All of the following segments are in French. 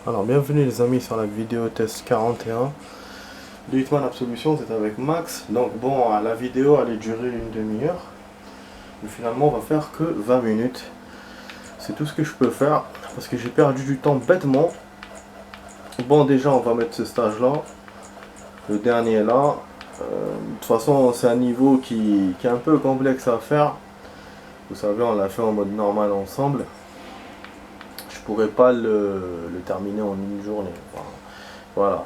Alors bienvenue les amis sur la vidéo test 41 de Hitman Absolution, c'est avec Max. Donc bon, la vidéo allait durer une demi-heure, mais finalement on va faire que 20 minutes. C'est tout ce que je peux faire, parce que j'ai perdu du temps bêtement. Bon, déjà on va mettre ce stage là, le dernier là. De toute façon c'est un niveau qui est un peu complexe à faire. Vous savez, on l'a fait en mode normal ensemble. Je pourrais pas le terminer en une journée. Enfin, voilà.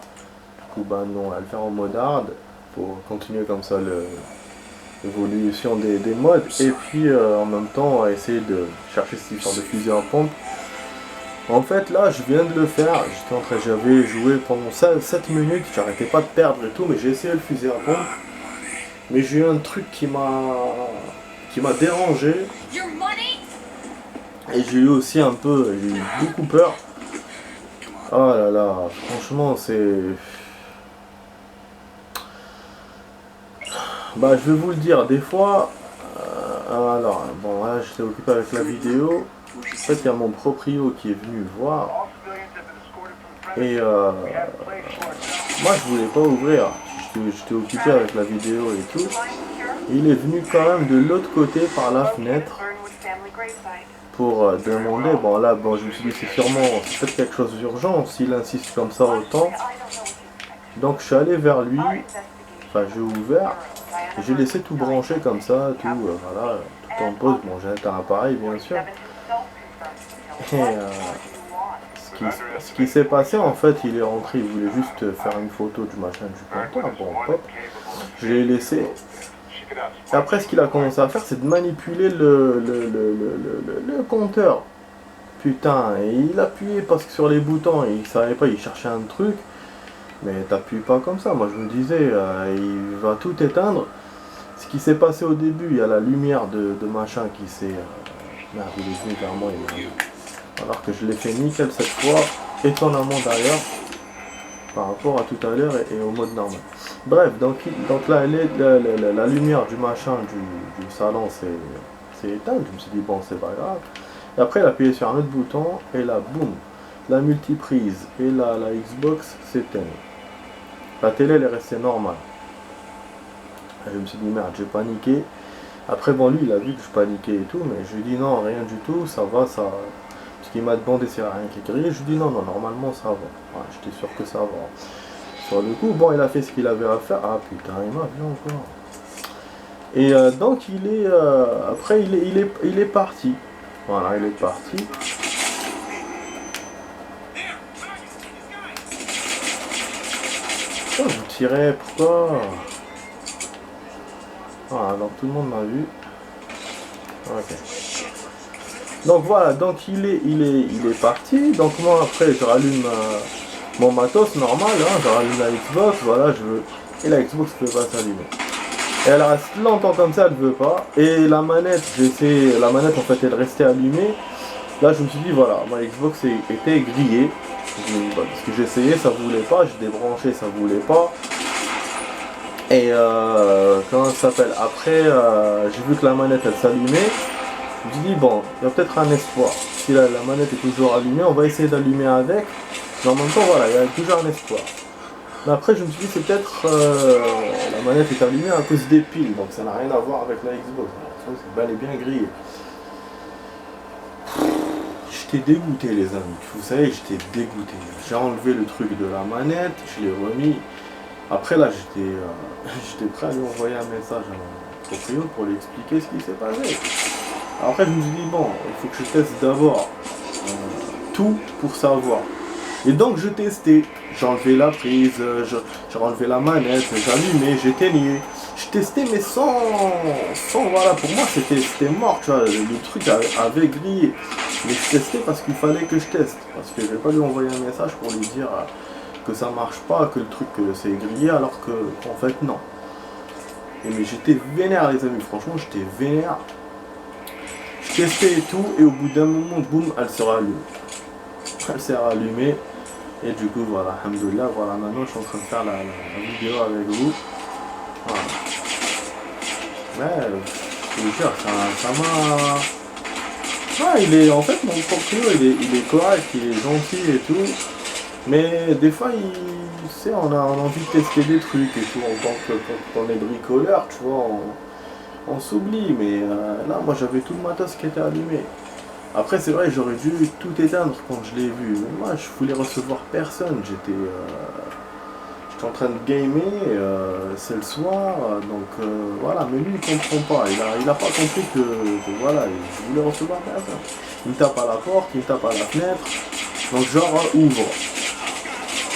Du coup, ben non, on va le faire en mode hard pour continuer comme ça l'évolution des modes. Et puis en même temps, on va essayer de chercher cette histoire de fusil à pompe. En fait, là, je viens de le faire. J'avais joué pendant 7 minutes. J'arrêtais pas de perdre et tout, mais j'ai essayé le fusil à pompe. Mais j'ai eu un truc qui m'a dérangé. Et j'ai eu aussi j'ai eu beaucoup peur. Oh là là, franchement c'est... Bah je vais vous le dire, des fois... alors, bon là j'étais occupé avec la vidéo. En fait il y a mon proprio qui est venu voir. Et moi je voulais pas ouvrir. J'étais occupé avec la vidéo et tout. Et il est venu quand même de l'autre côté par la fenêtre. Pour demander, bon là, bon je me suis dit c'est peut-être quelque chose d'urgent s'il insiste comme ça autant. Donc je suis allé vers lui, enfin j'ai ouvert, et j'ai laissé tout brancher comme ça, tout, voilà, tout en pause. Bon j'ai un appareil bien sûr. Et ce qui s'est passé en fait, il est rentré, il voulait juste faire une photo du machin du compteur, bon hop, je l'ai laissé. Et après ce qu'il a commencé à faire, c'est de manipuler le compteur. Putain, et il appuyait parce que sur les boutons, il savait pas, il cherchait un truc. Mais t'appuies pas comme ça, moi je me disais, il va tout éteindre. Ce qui s'est passé au début, il y a la lumière de machin qui s'est... merde, il est venu vers moi, alors que je l'ai fait nickel cette fois, étonnamment d'ailleurs, par rapport à tout à l'heure et au mode normal. Bref, donc là, la lumière du machin du salon s'est éteinte. Je me suis dit, bon, c'est pas grave. Et après, il a appuyé sur un autre bouton, et là, boum, la multiprise et la Xbox s'éteignent. La télé, elle est restée normale. Et je me suis dit, merde, j'ai paniqué. Après, bon, lui, il a vu que je paniquais et tout, mais je lui ai dit, non, rien du tout, ça va, ça... Parce qu'il m'a demandé s'il n'y a rien qui est grillé. Je lui ai dit, non, normalement, ça va. Ouais, j'étais sûr que ça va. Sur le coup, bon, il a fait ce qu'il avait à faire. Ah, putain, il m'a vu encore. Et donc, après, il est parti. Voilà, il est parti. Pourquoi vous tirez? Pourquoi? Ah, donc tout le monde m'a vu. Ok. Donc voilà, donc il est parti. Donc moi après je rallume mon matos normal, hein, je rallume la Xbox, voilà, je veux. Et la Xbox ne peut pas s'allumer. Et elle reste longtemps comme ça, elle ne veut pas. Et la manette, la manette en fait elle restait allumée. Là je me suis dit voilà, ma Xbox était grillée. Parce que j'essayais, ça voulait pas, je débranchais, ça voulait pas. Et comment ça s'appelle? Après j'ai vu que la manette elle s'allumait. Je me suis dit bon, il y a peut-être un espoir. Si la manette est toujours allumée, on va essayer d'allumer avec. Mais en même temps voilà, il y a toujours un espoir. Mais après je me suis dit c'est peut-être la manette est allumée à cause des piles, donc ça n'a rien à voir avec la Xbox. C'est bel et bien grillé. J'étais dégoûté les amis, vous savez, j'étais dégoûté. J'ai enlevé le truc de la manette, je l'ai remis. Après là j'étais prêt à lui envoyer un message à mon proprio pour lui expliquer ce qui s'est passé. Après je me suis dit bon, il faut que je teste d'abord tout pour savoir. Et donc je testais, j'ai enlevé la prise, j'ai enlevé la manette, j'allumais, j'éteignais. Je testais mais sans voilà, pour moi c'était mort, tu vois, le truc avait grillé. Mais je testais parce qu'il fallait que je teste. Parce que je vais pas lui envoyer un message pour lui dire que ça marche pas, que le truc c'est grillé alors qu'en fait non. Et mais j'étais vénère les amis, franchement j'étais vénère. Je testais et tout et au bout d'un moment, boum, elle se rallume. Elle s'est rallumée. Et du coup voilà, alhamdoulilah, voilà, maintenant je suis en train de faire la vidéo avec vous. Voilà. Mais je vous jure, ça m'a... Ah, en fait mon proprio il est correct, il est gentil et tout. Mais des fois, tu sais, on a envie de tester des trucs et tout, en tant que quand on est bricoleur, tu vois, on s'oublie. Mais là, moi, j'avais tout le matos qui était allumé. Après, c'est vrai, j'aurais dû tout éteindre quand je l'ai vu. Mais moi, je voulais recevoir personne. J'étais en train de gamer, c'est le soir, donc voilà. Mais lui, il comprend pas. Il a pas compris que voilà, je voulais recevoir personne. Il me tape à la porte, il me tape à la fenêtre. Donc genre, ouvre.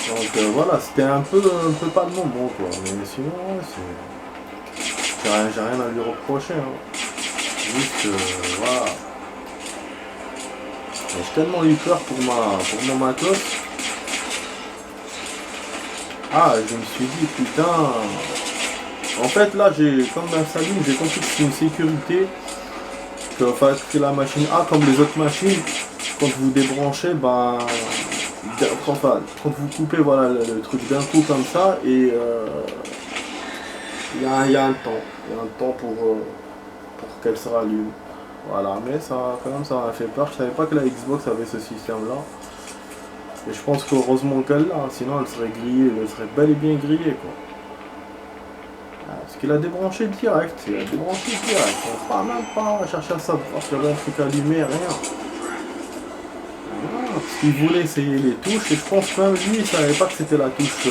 Donc voilà, c'était un peu pas de mon bon, quoi. Mais sinon, ouais, j'ai rien à lui reprocher. Hein. Juste, voilà. J'ai tellement eu peur pour mon matos. Ah, je me suis dit, putain. En fait, là, comme dans Salim, j'ai compris que c'est une sécurité. Que la machine A, comme les autres machines, quand vous débranchez, ben. Enfin, quand vous coupez voilà, le truc d'un coup comme ça, et il y a un temps. Il y a un temps pour qu'elle se rallume. Voilà, mais ça, quand même, ça m'a fait peur. Je savais pas que la Xbox avait ce système-là. Et je pense qu'heureusement qu'elle l'a, sinon elle serait grillée, elle serait bel et bien grillée, quoi. Parce qu'il a débranché direct, On va même pas chercher à savoir s'il y avait un truc allumé, rien. Parce qu'il voulait essayer les touches, et je pense que même lui, il savait pas que c'était la touche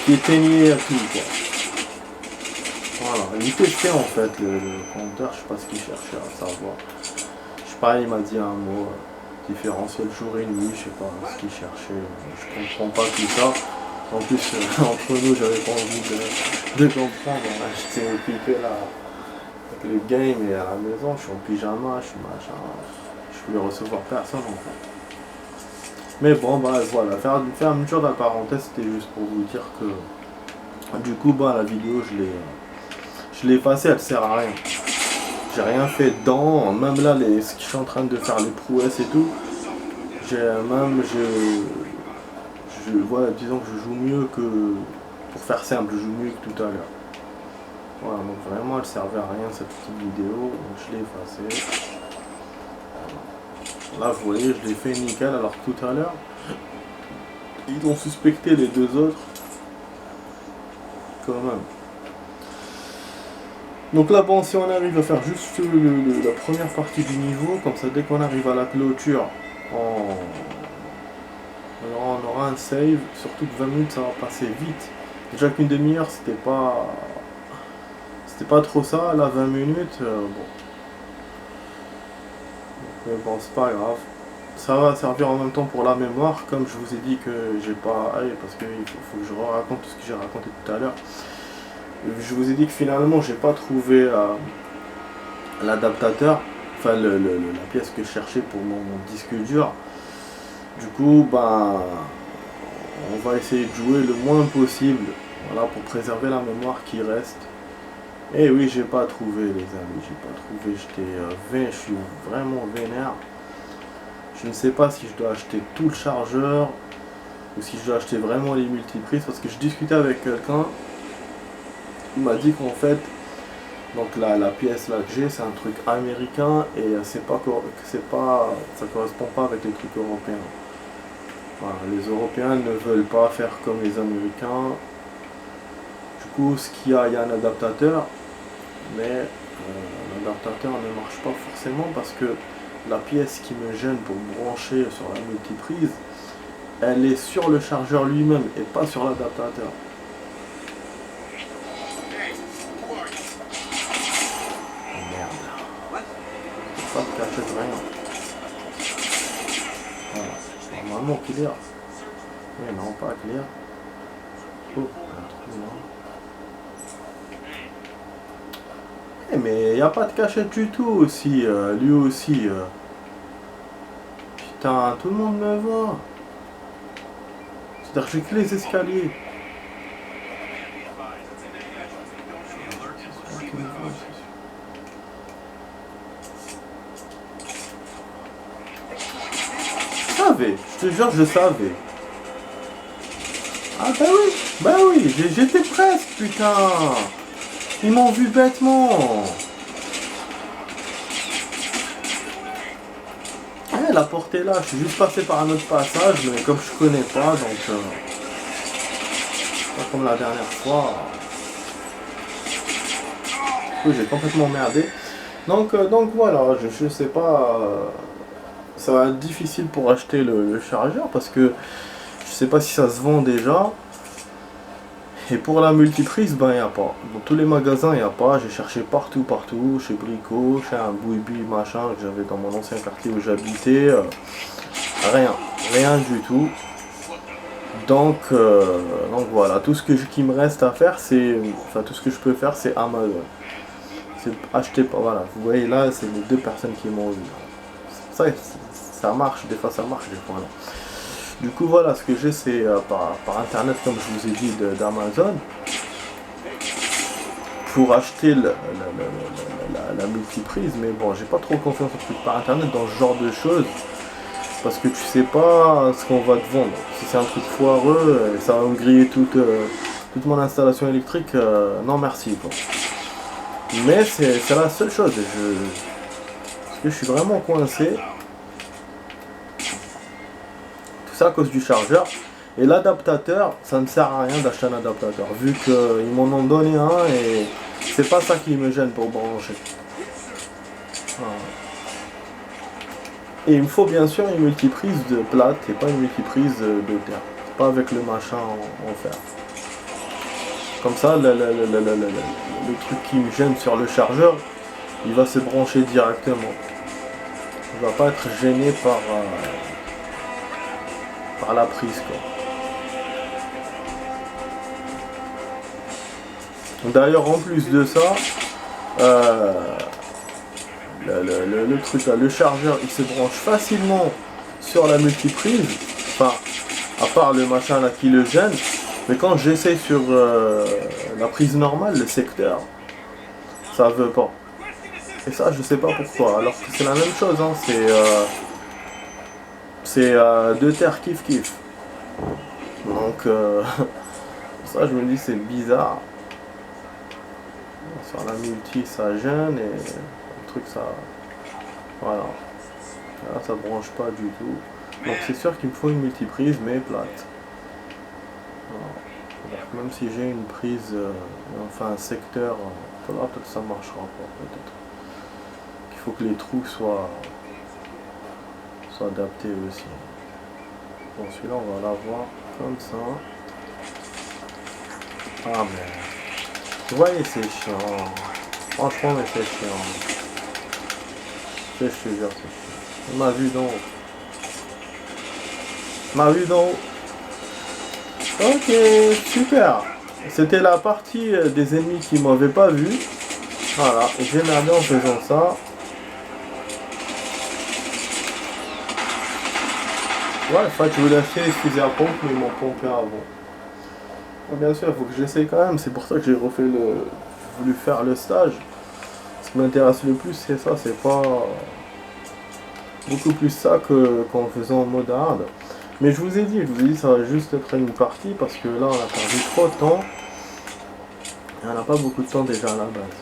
qui éteignait tout, quoi. Voilà, il testait en fait le compteur, je sais pas ce qu'il cherchait à savoir. Je sais pas, il m'a dit un mot, différentiel jour et nuit, je sais pas ce qu'il cherchait, je comprends pas tout ça. En plus, entre nous, j'avais pas envie de comprendre. J'étais occupé là avec le game et à la maison, je suis en pyjama, je suis machin. Je voulais recevoir personne en fait. Mais bon, bah voilà, faire une chose de la parenthèse, c'était juste pour vous dire que du coup, bah la vidéo, je l'ai effacée, elle sert à rien. J'ai rien fait dedans, même là, ce que je suis en train de faire les prouesses et tout, voilà, disons que je joue mieux que, pour faire simple, je joue mieux que tout à l'heure. Voilà, donc vraiment, elle servait à rien cette petite vidéo, donc je l'ai effacée. Là, vous voyez, je l'ai fait nickel, alors que tout à l'heure, ils ont suspecté les deux autres, quand même. Donc là, bon, si on arrive à faire juste la première partie du niveau, comme ça, dès qu'on arrive à la clôture, on aura un save, surtout que 20 minutes, ça va passer vite. Déjà qu'une demi-heure, c'était pas trop ça, là, 20 minutes, bon. Mais bon, c'est pas grave. Ça va servir en même temps pour la mémoire, comme je vous ai dit que j'ai pas... Allez, parce qu'il faut que je raconte tout ce que j'ai raconté tout à l'heure. Je vous ai dit que finalement, j'ai pas trouvé l'adaptateur, enfin la pièce que je cherchais pour mon disque dur. Du coup, ben, on va essayer de jouer le moins possible, voilà, pour préserver la mémoire qui reste. Et oui, j'ai pas trouvé, les amis, j'ai pas trouvé. Je suis vraiment vénère. Je ne sais pas si je dois acheter tout le chargeur ou si je dois acheter vraiment les multiprises, parce que je discutais avec quelqu'un. Il m'a dit qu'en fait, donc la pièce là que j'ai, c'est un truc américain et ça correspond pas avec les trucs européens. Voilà, les Européens ne veulent pas faire comme les Américains. Du coup, il y a un adaptateur, mais l'adaptateur ne marche pas forcément parce que la pièce qui me gêne pour brancher sur la multiprise, elle est sur le chargeur lui-même et pas sur l'adaptateur. Pas de cachette, rien. Voilà. Normalement clear. Mais non, pas clear. Oh, un truc là. Eh, mais il n'y a pas de cachette du tout aussi. Lui aussi. Putain, tout le monde me voit. C'est-à-dire que j'ai que les escaliers. Je te jure, je savais. Ah bah oui, j'étais presque, putain. Ils m'ont vu bêtement. la porte est là, je suis juste passé par un autre passage, mais comme je connais pas, donc pas comme la dernière fois, j'ai complètement merdé. Donc voilà, je sais pas, ça va être difficile pour acheter le chargeur parce que je sais pas si ça se vend déjà. Et pour la multiprise, ben il n'y a pas. Dans tous les magasins, il n'y a pas. J'ai cherché partout, chez Brico, chez un Bouibi, machin, que j'avais dans mon ancien quartier où j'habitais. Rien du tout. Donc voilà, tout ce qui me reste à faire, tout ce que je peux faire, c'est Amazon. C'est acheter, voilà, vous voyez là, c'est les deux personnes qui m'ont vu. Ça marche, des fois ça marche, des fois non. Du coup voilà, ce que j'ai c'est par internet, comme je vous ai dit, d'Amazon, pour acheter la multiprise, mais bon, j'ai pas trop confiance en truc par internet dans ce genre de choses, parce que tu sais pas ce qu'on va te vendre. Si c'est un truc foireux, ça va me griller toute mon installation électrique, non merci quoi. Mais c'est la seule chose, parce que je suis vraiment coincé. Ça à cause du chargeur. Et l'adaptateur, ça ne sert à rien d'acheter un adaptateur, vu qu'ils m'en ont donné un et c'est pas ça qui me gêne pour brancher. Voilà. Et il me faut bien sûr une multiprise de plate et pas une multiprise de terre. Pas avec le machin en fer. Comme ça, le truc qui me gêne sur le chargeur, il va se brancher directement. Il va pas être gêné par la prise quoi. D'ailleurs en plus de ça, le truc là, le chargeur il se branche facilement sur la multiprise, enfin à part le machin là qui le gêne, mais quand j'essaie sur la prise normale, le secteur, ça veut pas. Et ça je sais pas pourquoi, alors que c'est la même chose, hein, c'est deux terres kiff. Donc ça je me dis c'est bizarre. Sur la multi ça gêne et le truc ça. Voilà. Là ça branche pas du tout. Donc c'est sûr qu'il me faut une multiprise mais plate. Voilà. Même si j'ai une prise, enfin un secteur, peut-être que ça marchera pas peut-être. Il faut que les trous soient adaptés aussi. Bon celui-là on va l'avoir comme ça. Ah mais. Vous voyez c'est chiant. Franchement mais c'est chiant. Je te jure c'est chiant. Ma vue d'en haut. Ok, super. C'était la partie des ennemis qui m'avaient pas vu. Voilà, et j'ai merdé en faisant ça. Ouais, en fait je voulais acheter les fusils à pompe mais ils m'ont pompé avant. Bien sûr, il faut que j'essaye quand même, c'est pour ça que j'ai voulu faire le stage. Ce qui m'intéresse le plus, c'est ça, c'est pas beaucoup plus ça qu'en faisant en mode hard. Mais je vous ai dit, ça va juste être une partie parce que là, on a perdu trop de temps. Et on n'a pas beaucoup de temps déjà à la base.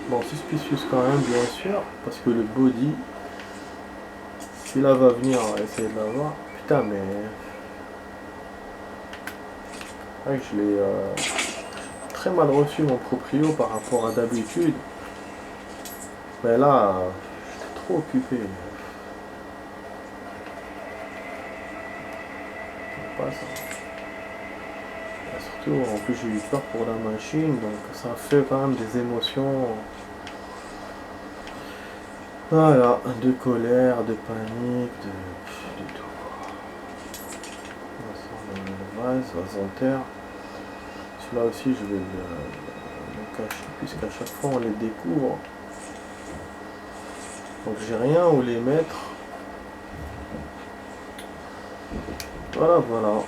Bon, suspicious quand même, bien sûr, parce que le body, celui-là va venir, on va essayer de l'avoir. Putain, mais... Ouais, je l'ai très mal reçu mon proprio par rapport à d'habitude. Mais là, j'étais trop occupé. C'est pas ça. Et surtout, en plus j'ai eu peur pour la machine, donc ça fait quand même des émotions. Voilà, de colère, de panique, de tout. On va sur le vase en terre. Celui-là aussi je vais le cacher puisqu'à chaque fois on les découvre. Donc j'ai rien où les mettre. Voilà. Donc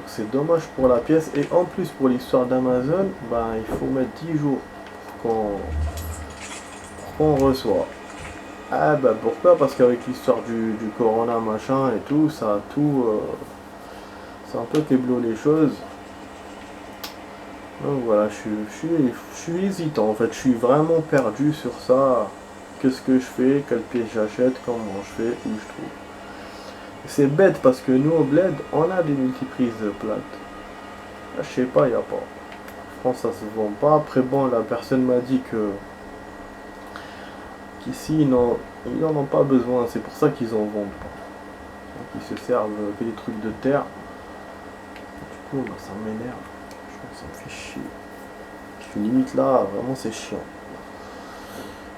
c'est dommage pour la pièce. Et en plus pour l'histoire d'Amazon, ben, il faut mettre 10 jours pour qu'on reçoit. Ah bah pourquoi? Parce qu'avec l'histoire du corona machin et tout, ça a tout... c'est un peu kéblo les choses. Donc voilà, je suis hésitant en fait, je suis vraiment perdu sur ça. qu'est-ce que je fais, quelle pièce j'achète, comment je fais, où je trouve. C'est bête parce que nous au bled, on a des multiprises plates. Là, je sais pas, il n'y a pas. En France, ça se vend pas. Après, bon, la personne m'a dit que qu'ici, ils n'en ont pas besoin. C'est pour ça qu'ils en vendent pas. Donc, ils se servent que des trucs de terre. Du coup, bah, ça m'énerve. Ça me fait chier. Je suis limite là, vraiment, c'est chiant.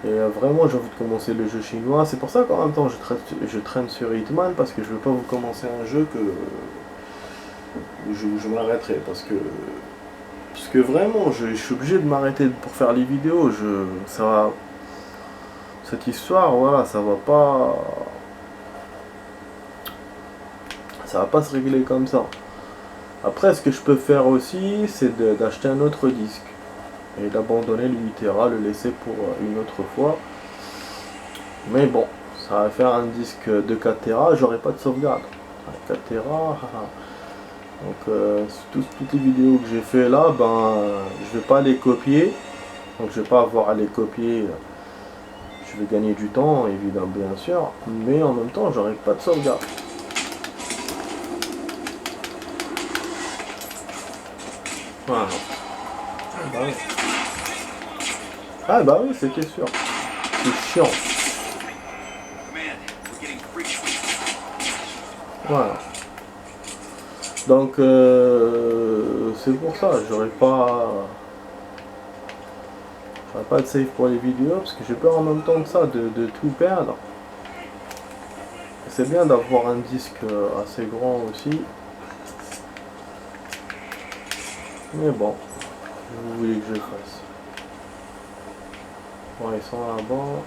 Et vraiment, j'ai envie de commencer le jeu chinois. C'est pour ça qu'en même temps, je traîne sur Hitman parce que je veux pas vous commencer un jeu que je m'arrêterai parce que vraiment, je suis obligé de m'arrêter pour faire les vidéos. Cette histoire, voilà, ça va pas se régler comme ça. Après, ce que je peux faire aussi, c'est d'acheter un autre disque et d'abandonner le 8 Tera, le laisser pour une autre fois. Mais bon, ça va faire un disque de 4 Tera, j'aurai pas de sauvegarde. 4 Tera, donc toutes les vidéos que j'ai fait là, ben je vais pas les copier, donc je vais pas avoir à les copier. Je vais gagner du temps, évidemment, bien sûr, mais en même temps, j'aurai pas de sauvegarde. Voilà. Ah bah oui. Ah bah oui, c'était sûr. C'est chiant. Voilà. Donc c'est pour ça, j'aurais pas de save pour les vidéos parce que j'ai peur en même temps que ça de tout perdre. C'est bien d'avoir un disque assez grand aussi. Mais bon, vous voulez que je fasse. Bon, ils sont là-bas.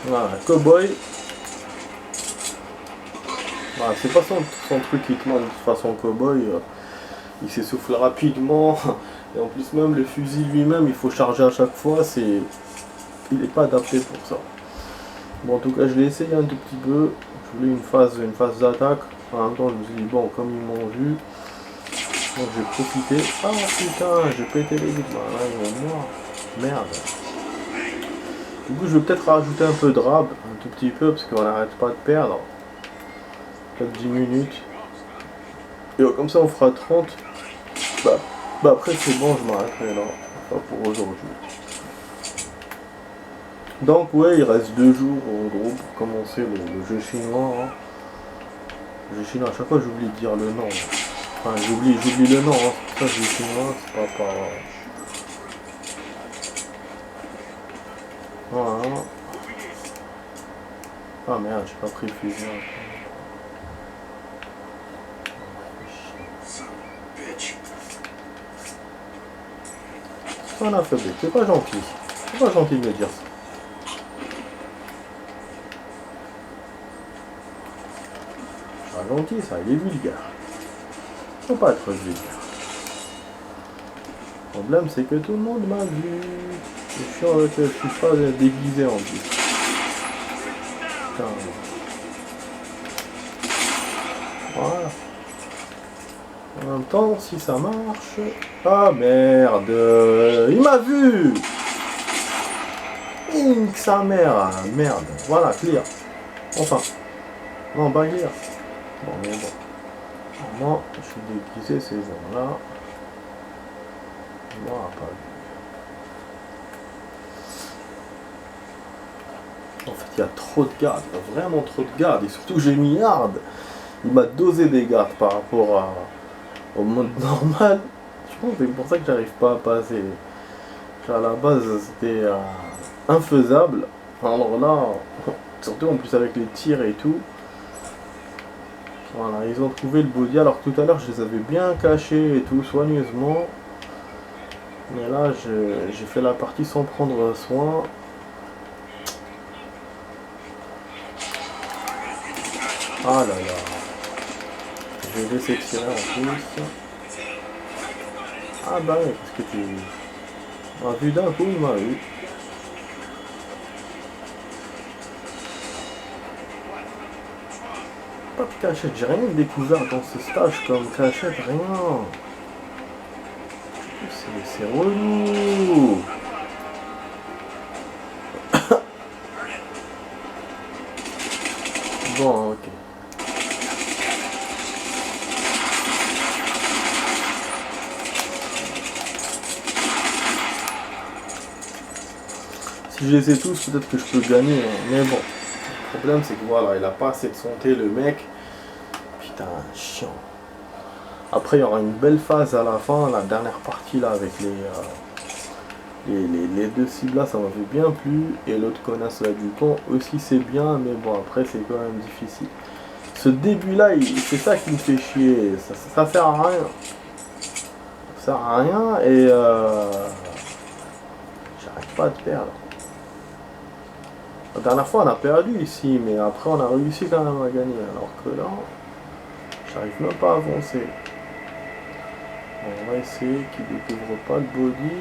Voilà, cowboy. Voilà, c'est pas son truc Hitman de toute façon cowboy. Il s'essouffle rapidement. Et en plus même le fusil lui-même il faut charger à chaque fois. Il n'est pas adapté pour ça. Bon en tout cas je l'ai essayé un tout petit peu. Je voulais une phase d'attaque. En même temps je me suis dit bon comme ils m'ont vu. Donc j'ai profité. Ah putain j'ai pété les vitres. Voilà, ils vont mort. Merde. Du coup, je vais peut-être rajouter un peu de rab, un tout petit peu, parce qu'on n'arrête pas de perdre. Peut-être 10 minutes. Et comme ça, on fera 30. Bah après, c'est bon, je m'arrêterai là. Pas pour aujourd'hui. Donc, ouais, il reste 2 jours, en gros, pour commencer le jeu chinois. Hein. Le jeu chinois, à chaque fois, j'oublie de dire le nom. Enfin, j'oublie le nom. Hein. C'est pour ça, le jeu chinois, c'est pas par... Voilà. Ah merde, j'ai pas pris le fusil. On a fait, c'est pas gentil. C'est pas gentil de me dire ça. C'est pas gentil ça, il est vulgaire. Faut pas être vulgaire. Le problème c'est que tout le monde m'a vu. Je suis pas déguisé en plus. Putain. Voilà. En même temps, si ça marche... Ah merde, il m'a vu. Sa mère, merde. Voilà, clear. Enfin. Non, pas clear. Bon, mais bon. Moi, je suis déguisé ces gens-là. Moi, pas vu. En fait, il y a trop de gardes. Il y a vraiment trop de gardes. Et surtout, j'ai mis hard. Il m'a dosé des gardes par rapport au mode normal. Je pense que c'est pour ça que j'arrive pas à passer. À la base, c'était infaisable. Alors là, surtout en plus avec les tirs et tout. Voilà, ils ont trouvé le body. Alors tout à l'heure, je les avais bien cachés et tout, soigneusement. Mais là, j'ai fait la partie sans prendre soin. Ah là là. Je vais laisser tirer en plus. Ah bah oui, parce que tu... Ah, vu d'un coup, il m'a eu. Pas de cachette, j'ai rien découvert dans ce stage comme cachette, rien. C'est relou. Bon, ok. Si je les ai tous, peut-être que je peux gagner, hein. Mais bon. Le problème, c'est que voilà, il a pas assez de santé, le mec. Putain, chiant. Après, il y aura une belle phase à la fin, la dernière partie là, avec les deux cibles là, ça m'avait bien plu. Et l'autre connasse là du pont aussi, c'est bien. Mais bon, après, c'est quand même difficile. Ce début là, c'est ça qui me fait chier. Ça sert à rien. Ça sert à rien et j'arrive pas à te perdre. La dernière fois, on a perdu ici, mais après, on a réussi quand même à gagner. Alors que là, j'arrive même pas à avancer. On va essayer qu'il découvre pas le body.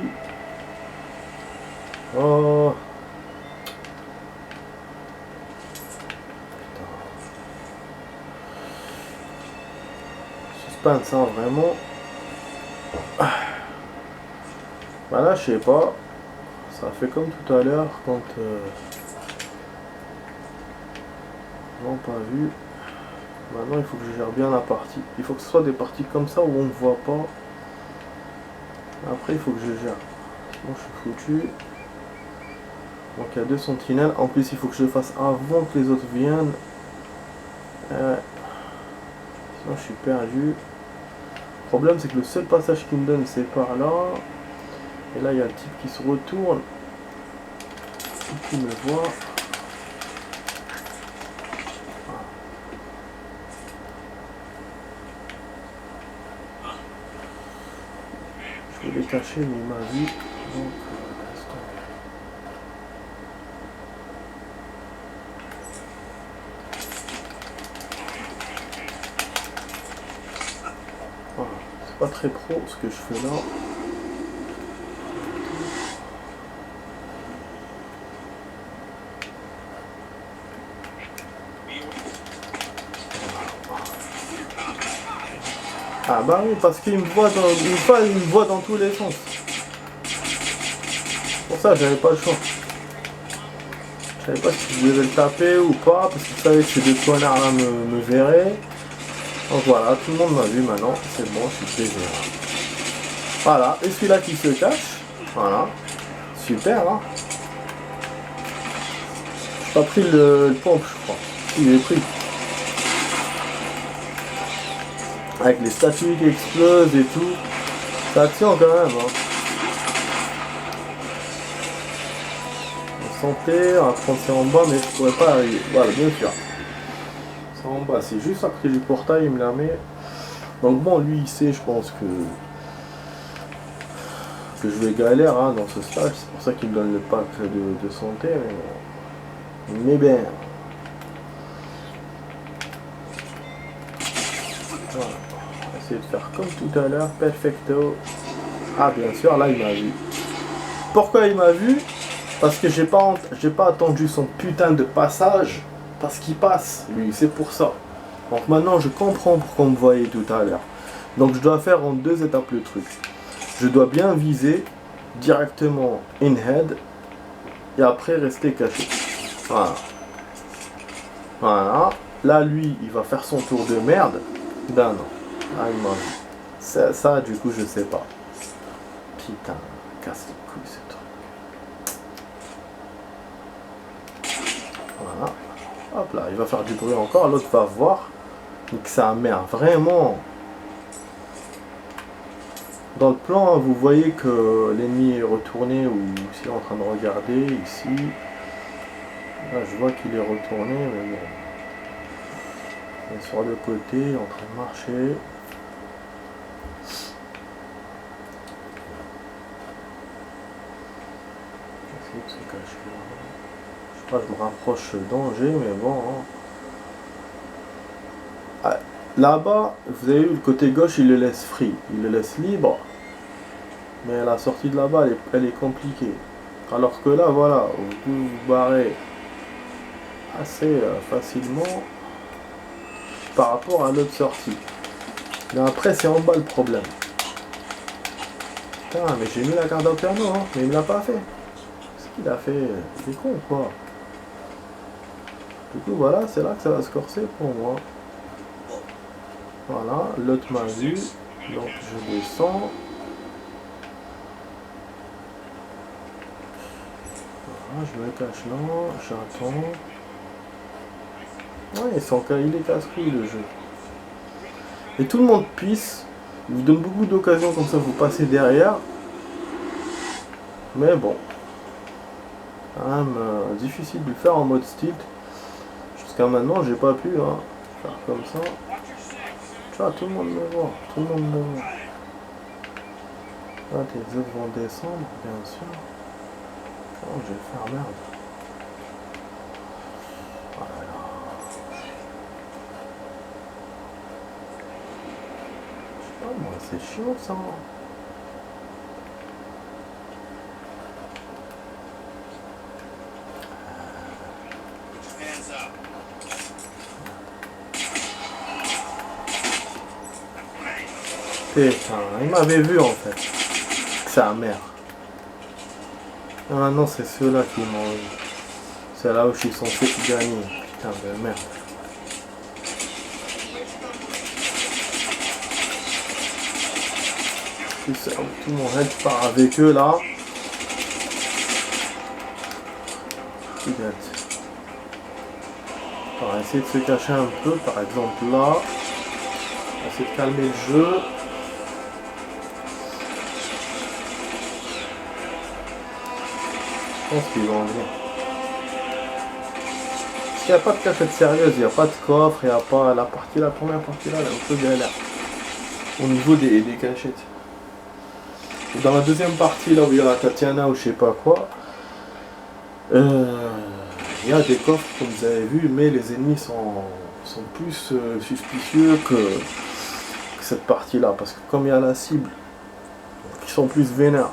Oh. Putain. Suspense, hein, vraiment. Bah là, je sais pas. Ça fait comme tout à l'heure quand... non, pas vu. Maintenant, il faut que je gère bien la partie. Il faut que ce soit des parties comme ça où on ne voit pas. Après, il faut que je gère. Sinon, je suis foutu. Donc, il y a 2 sentinelles. En plus, il faut que je le fasse avant que les autres viennent. Sinon, je suis perdu. Le problème, c'est que le seul passage qu'il me donne, c'est par là. Et là, il y a le type qui se retourne. Et qui me voit. Je voulais cacher, mais il m'a vu. Donc, voilà. C'est pas très pro ce que je fais là. Ah bah oui, parce qu'il me voit dans une fois, il me voit dans tous les sens. Pour ça, j'avais pas le choix. Je savais pas si je devais le taper ou pas, parce qu'il savait que ces 2 connards là me verraient. Donc voilà, tout le monde m'a vu maintenant, c'est bon, je suis plaisir. Voilà, et celui-là qui se cache, voilà, super, hein. J'ai pas pris le pompe, je crois. Il est pris. Avec les statues qui explosent et tout. C'est action quand même, hein. En santé, on va prendre ça en bas, mais je pourrais pas arriver. Voilà, bien sûr. C'est en bas, c'est juste après du portail, il me la met. Donc bon, lui, il sait, je pense que je vais galère hein, dans ce stage. C'est pour ça qu'il me donne le pack de santé. Mais bien. Voilà. On va essayer de faire comme tout à l'heure. Perfecto. Ah, bien sûr, là, il m'a vu. Pourquoi il m'a vu? Parce que j'ai pas attendu son putain de passage. Parce qu'il passe, lui, c'est pour ça. Donc maintenant, je comprends pourquoi on me voyait tout à l'heure. Donc je dois faire en 2 étapes le truc. Je dois bien viser directement in-head et après rester caché. Voilà. Voilà. Là, lui, il va faire son tour de merde. Ben non. Ah, il m'a vu. Ça, du coup, je sais pas. Putain, casse les couilles ce truc. Voilà. Hop là, il va faire du bruit encore. L'autre va voir. Donc ça merde, vraiment. Dans le plan, vous voyez que l'ennemi est retourné ou s'il est en train de regarder ici. Là, je vois qu'il est retourné, mais bon. Il est sur le côté, en train de marcher. Essayer de se cacher là. Je sais pas, je me rapproche danger, mais bon. Hein. Ah, Là-bas, vous avez vu, le côté gauche, il le laisse free, il le laisse libre. Mais la sortie de là-bas, elle est compliquée. Alors que là, voilà, vous pouvez vous barrer assez facilement par rapport à l'autre sortie. Mais après, c'est en bas le problème. Putain, mais j'ai mis la carte au piano, hein, mais il me l'a pas fait. Qu'est-ce qu'il a fait? Il est con ou quoi? Du coup, voilà, c'est là que ça va se corser pour moi. Voilà, l'autre m'a vu. Donc, je descends. Voilà, je me cache là, j'attends. Ouais, il est casse-couille le jeu. Et tout le monde pisse. Il vous donne beaucoup d'occasions comme ça, vous passez derrière. Mais bon. Quand même difficile de le faire en mode stilt. Jusqu'à maintenant, j'ai pas pu faire comme ça. Tu vois, tout le monde me voit. Tout le monde me voit. Là, les autres vont descendre, bien sûr. Oh, je vais faire merde. Oh là là. Je sais pas, moi, c'est chiant ça. Putain, il m'avait vu en fait. Sa mère. Et maintenant c'est ceux-là qui m'ont eu. C'est là où je suis censé gagner. Putain de merde. Tout mon head part avec eux là. On va essayer de se cacher un peu, par exemple là. On va essayer de calmer le jeu. Je pense qu'ils vont venir. Parce qu'il n'y a pas de cachette sérieuse, il n'y a pas de coffre, il n'y a pas la première partie là, elle est un peu galère. Au niveau des cachettes. Et dans la deuxième partie là où il y a la Tatiana ou je sais pas quoi, il y a des coffres comme vous avez vu, mais les ennemis sont plus suspicieux que cette partie là, parce que comme il y a la cible, ils sont plus vénères.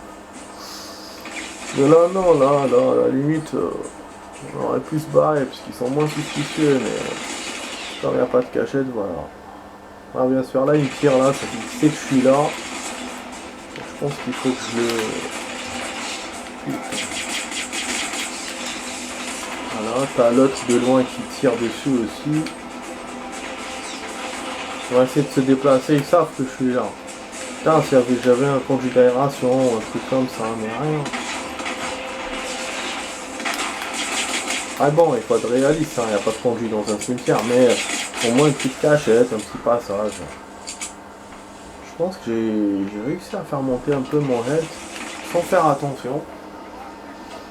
Mais là non, là, à la limite, on aurait pu se barrer, parce qu'ils sont moins suspicieux, mais comme il n'y a pas de cachette, voilà. Ah bien sûr, là il me tire là, ça sait que je suis là. Je pense qu'il faut que je le... Putain. Voilà, t'as l'autre de loin qui tire dessus aussi. On va essayer de se déplacer, ils savent que je suis là. Putain, si j'avais un conduit d'aération, un truc comme ça, mais rien. Ah bon, il faut être réaliste, il n'y a pas de conduit dans un cimetière, mais au moins une petite cachette, un petit passage. Je pense que j'ai réussi à faire monter un peu mon head sans faire attention.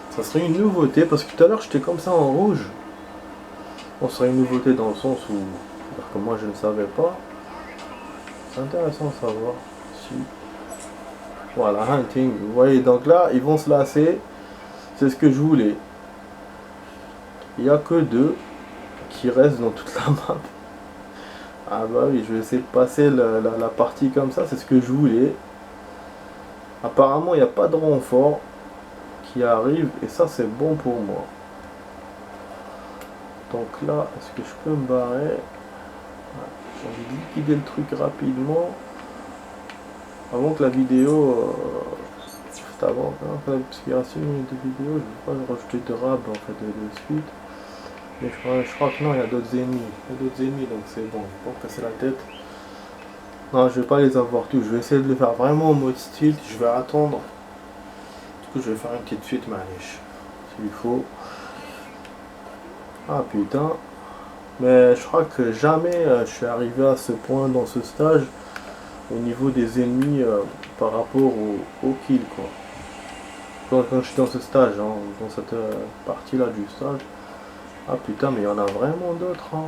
Ça serait une nouveauté, parce que tout à l'heure j'étais comme ça en rouge. Bon, ce serait une nouveauté dans le sens où, que moi je ne savais pas. C'est intéressant de savoir si... Voilà, hunting. Vous voyez, donc là, ils vont se lasser. C'est ce que je voulais. Il n'y a que 2 qui restent dans toute la map. Ah bah oui, je vais essayer de passer la partie comme ça, c'est ce que je voulais. Apparemment, il n'y a pas de renfort qui arrive, et ça, c'est bon pour moi. Donc là, est-ce que je peux me barrer? J'ai envie de liquider le truc rapidement. Avant que la vidéo... juste avant, parce qu'il y a 6 minutes de vidéo, je ne vais pas rajouter de rab en fait de suite. Mais je crois que non, il y a d'autres ennemis. Il y a d'autres ennemis, donc c'est bon. Pour casser la tête. Non, je vais pas les avoir tous. Je vais essayer de le faire vraiment en mode style. Je vais attendre. Du coup, je vais faire une petite suite maniche. S'il faut. Ah putain. Mais je crois que jamais je suis arrivé à ce point dans ce stage. Au niveau des ennemis par rapport au kill, quoi. Quand je suis dans ce stage, hein, dans cette partie là du stage. Ah putain, mais il y en a vraiment d'autres hein,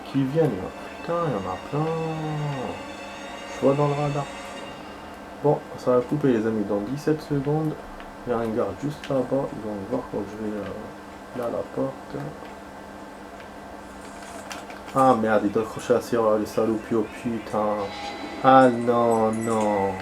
qui viennent là. Putain, il y en a plein. Je vois dans le radar. Bon, ça va couper les amis dans 17 secondes. Il y a un garde juste là-bas. Ils vont voir quand je vais là à la porte. Ah merde, il doit accrocher la serrure, les salopios, putain. Ah non, non.